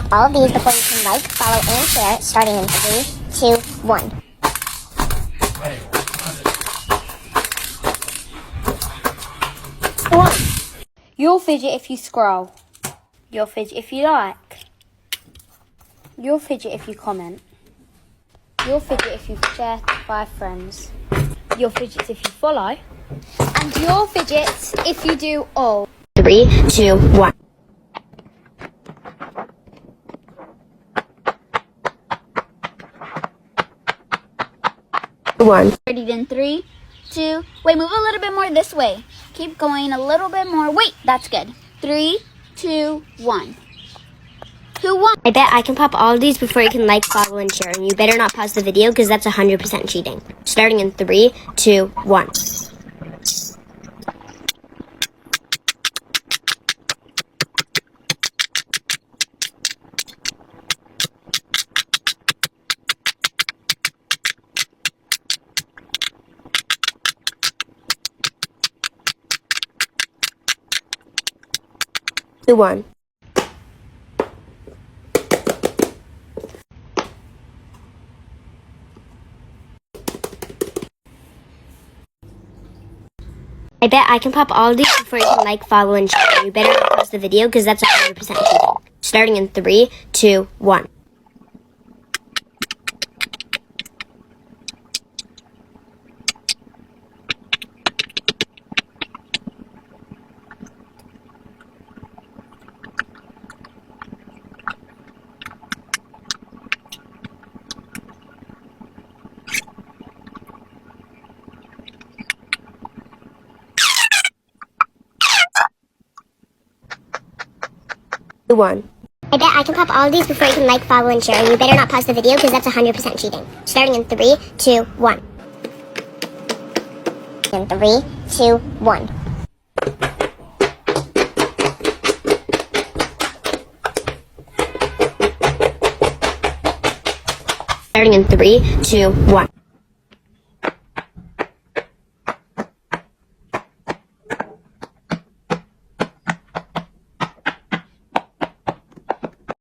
pop all of these before you can like, follow, and share, starting in 3, 2, 1. You'll fidget if you scroll. You'll fidget if you like. You'll fidget if you comment. You'll fidget if you share to 5 friends. You'll fidget if you follow. And you'll fidget if you do all. 3, 2, 1. 1. Ready then 3, 2, wait, move a little bit more this way. Keep going a little bit more. Wait, that's good. 3, 2, 1. Who won? I bet I can pop all of these before you can like, follow, and share. And you better not pause the video because that's 100% cheating. Starting in 3, 2, 1. The 1. I bet I can pop all of these before you can like, follow, and share. You better not pause the video because that's 100% cheating. Starting in 3, 2, 1. The 1. I bet I can pop all of these before you can like, follow, and share. And you better not pause the video because that's 100% cheating. Starting in 3, 2, 1. In 3, 2, 1. Starting in 3, 2, 1.